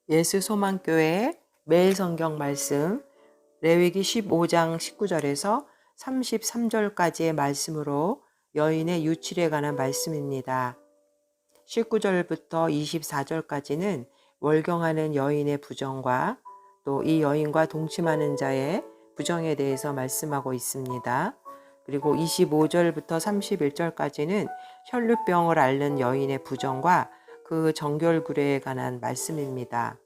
예수 소망교회 매일 성경 말씀 레위기 15장 19절에서 33절까지의 말씀으로 여인의 유출에 관한 말씀입니다. 19절부터 24절까지는 월경하는 여인의 부정과 또 이 여인과 동침하는 자의 부정에 대해서 말씀하고 있습니다. 그리고 25절부터 31절까지는 혈루병을 앓는 여인의 부정과 그 정결구례에 관한 말씀입니다.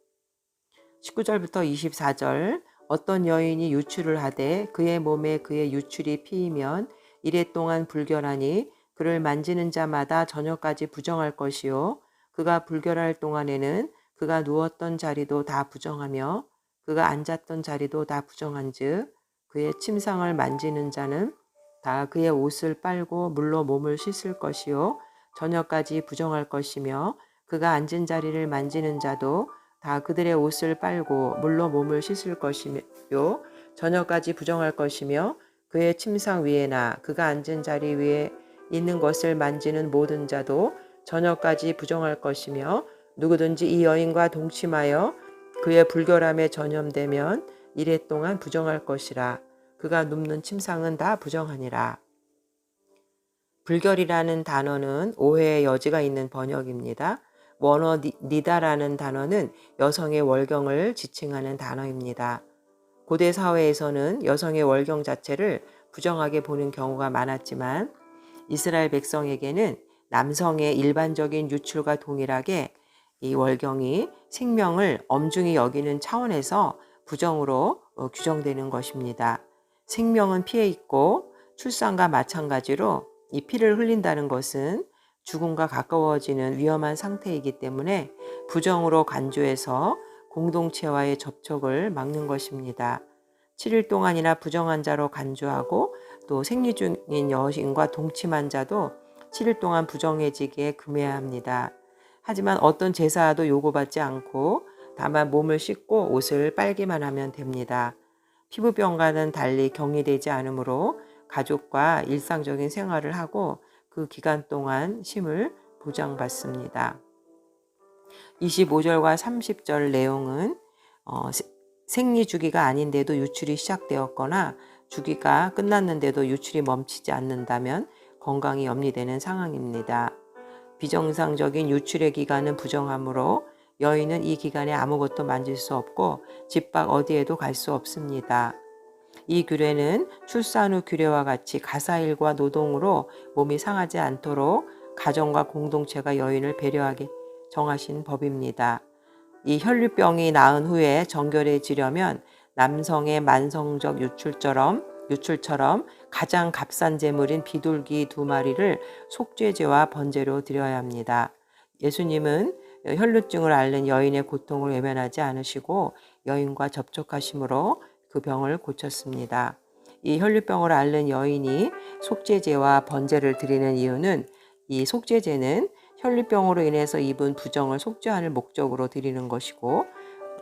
19절부터 24절 어떤 여인이 유출을 하되 그의 몸에 그의 유출이 피이면 이래 동안 불결하니 그를 만지는 자마다 저녁까지 부정할 것이요 그가 불결할 동안에는 그가 누웠던 자리도 다 부정하며 그가 앉았던 자리도 다 부정한즉 그의 침상을 만지는 자는 다 그의 옷을 빨고 물로 몸을 씻을 것이요 저녁까지 부정할 것이며 그가 앉은 자리를 만지는 자도 다 그들의 옷을 빨고 물로 몸을 씻을 것이며 저녁까지 부정할 것이며 그의 침상 위에나 그가 앉은 자리 위에 있는 것을 만지는 모든 자도 저녁까지 부정할 것이며 누구든지 이 여인과 동침하여 그의 불결함에 전염되면 이래 동안 부정할 것이라. 그가 눕는 침상은 다 부정하니라. 불결이라는 단어는 오해의 여지가 있는 번역입니다. 원어 니다라는 단어는 여성의 월경을 지칭하는 단어입니다. 고대 사회에서는 여성의 월경 자체를 부정하게 보는 경우가 많았지만 이스라엘 백성에게는 남성의 일반적인 유출과 동일하게 이 월경이 생명을 엄중히 여기는 차원에서 부정으로 규정되는 것입니다. 생명은 피해 있고 출산과 마찬가지로 이 피를 흘린다는 것은 죽음과 가까워지는 위험한 상태이기 때문에 부정으로 간주해서 공동체와의 접촉을 막는 것입니다. 7일 동안이나 부정한 자로 간주하고 또 생리 중인 여인과 동침한 자도 7일 동안 부정해지기에 금해야 합니다. 하지만 어떤 제사도 요구받지 않고 다만 몸을 씻고 옷을 빨기만 하면 됩니다. 피부병과는 달리 격리되지 않으므로 가족과 일상적인 생활을 하고 그 기간 동안 쉼을 보장받습니다. 25절과 30절 내용은 생리 주기가 아닌데도 유출이 시작되었거나 주기가 끝났는데도 유출이 멈추지 않는다면 건강이 염려되는 상황입니다. 비정상적인 유출의 기간은 부정하므로 여인은 이 기간에 아무것도 만질 수 없고 집 밖 어디에도 갈 수 없습니다. 이 규례는 출산 후 규례와 같이 가사일과 노동으로 몸이 상하지 않도록 가정과 공동체가 여인을 배려하게 정하신 법입니다. 이 혈류병이 나은 후에 정결해지려면 남성의 만성적 유출처럼 가장 값싼 제물인 비둘기 2마리를 속죄제와 번제로 드려야 합니다. 예수님은 혈루증을 앓는 여인의 고통을 외면하지 않으시고 여인과 접촉하심으로 그 병을 고쳤습니다. 이 혈류병을 앓는 여인이 속죄제와 번제를 드리는 이유는 이 속죄제는 혈류병으로 인해서 입은 부정을 속죄하는 목적으로 드리는 것이고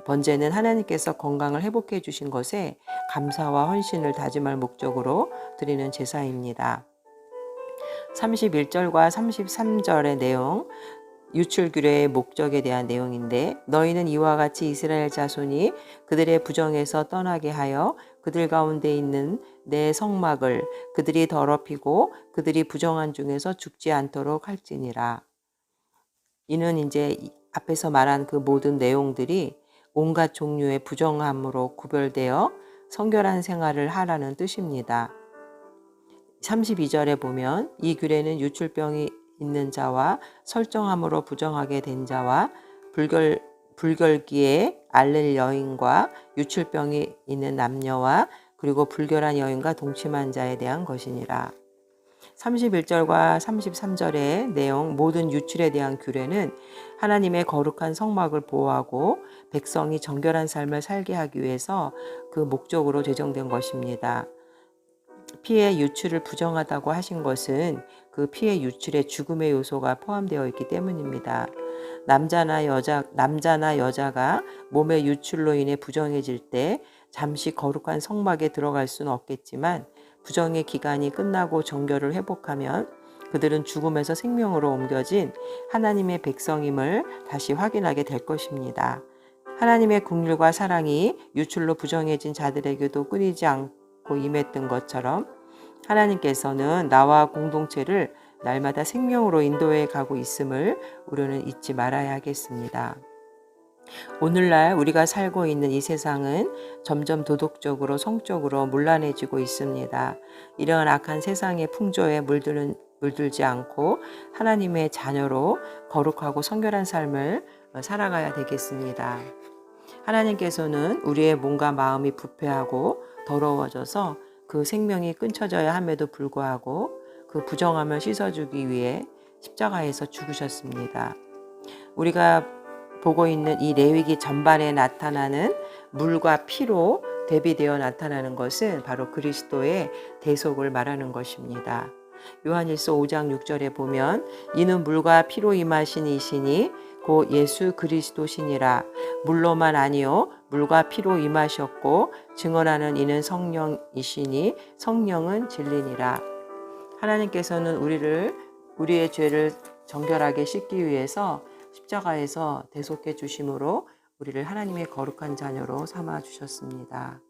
번제는 하나님께서 건강을 회복해 주신 것에 감사와 헌신을 다짐할 목적으로 드리는 제사입니다. 31절과 33절의 내용 유출 규례의 목적에 대한 내용인데 너희는 이와 같이 이스라엘 자손이 그들의 부정에서 떠나게 하여 그들 가운데 있는 내 성막을 그들이 더럽히고 그들이 부정한 중에서 죽지 않도록 할지니라. 이는 이제 앞에서 말한 그 모든 내용들이 온갖 종류의 부정함으로 구별되어 성결한 생활을 하라는 뜻입니다. 32절에 보면 이 규례는 유출병이 있는 자와 설정함으로 부정하게 된 자와 불결기에 앓는 여인과 유출병이 있는 남녀와 그리고 불결한 여인과 동침한 자에 대한 것이니라. 31절과 33절의 내용 모든 유출에 대한 규례는 하나님의 거룩한 성막을 보호하고 백성이 정결한 삶을 살게 하기 위해서 그 목적으로 제정된 것입니다. 피의 유출을 부정하다고 하신 것은 그 피의 유출에 죽음의 요소가 포함되어 있기 때문입니다. 남자나 여자가 몸의 유출로 인해 부정해질 때 잠시 거룩한 성막에 들어갈 수는 없겠지만 부정의 기간이 끝나고 정결을 회복하면 그들은 죽음에서 생명으로 옮겨진 하나님의 백성임을 다시 확인하게 될 것입니다. 하나님의 긍휼과 사랑이 유출로 부정해진 자들에게도 끊이지 않고 임했던 것처럼 하나님께서는 나와 공동체를 날마다 생명으로 인도해 가고 있음을 우리는 잊지 말아야 하겠습니다. 오늘날 우리가 살고 있는 이 세상은 점점 도덕적으로 성적으로 문란해지고 있습니다. 이러한 악한 세상의 풍조에 물들지 않고 하나님의 자녀로 거룩하고 성결한 삶을 살아가야 되겠습니다. 하나님께서는 우리의 몸과 마음이 부패하고 더러워져서 그 생명이 끊쳐져야 함에도 불구하고 그 부정함을 씻어주기 위해 십자가에서 죽으셨습니다. 우리가 보고 있는 이 레위기 전반에 나타나는 물과 피로 대비되어 나타나는 것은 바로 그리스도의 대속을 말하는 것입니다. 요한일서 5장 6절에 보면 이는 물과 피로 임하신 이시니 곧 예수 그리스도시니라. 물로만 아니요 물과 피로 임하셨고 증언하는 이는 성령이시니 성령은 진리니라. 하나님께서는 우리의 죄를 정결하게 씻기 위해서 십자가에서 대속해 주심으로 우리를 하나님의 거룩한 자녀로 삼아 주셨습니다.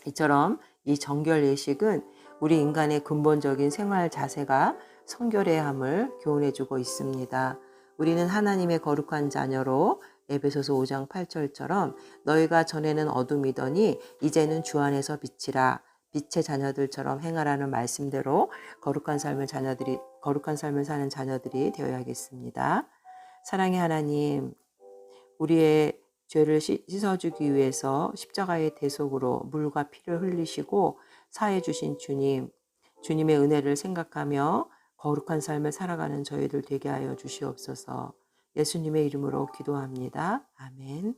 이처럼 이 정결 예식은 우리 인간의 근본적인 생활 자세가 성결해야 함을 교훈해 주고 있습니다. 우리는 하나님의 거룩한 자녀로 에베소서 5장 8절처럼 너희가 전에는 어둠이더니 이제는 주 안에서 빛이라. 빛의 자녀들처럼 행하라는 말씀대로 거룩한 삶을 사는 자녀들이 되어야겠습니다. 사랑의 하나님, 우리의 죄를 씻어주기 위해서 십자가의 대속으로 물과 피를 흘리시고 사해 주신 주님, 주님의 은혜를 생각하며 거룩한 삶을 살아가는 저희들 되게 하여 주시옵소서. 예수님의 이름으로 기도합니다. 아멘.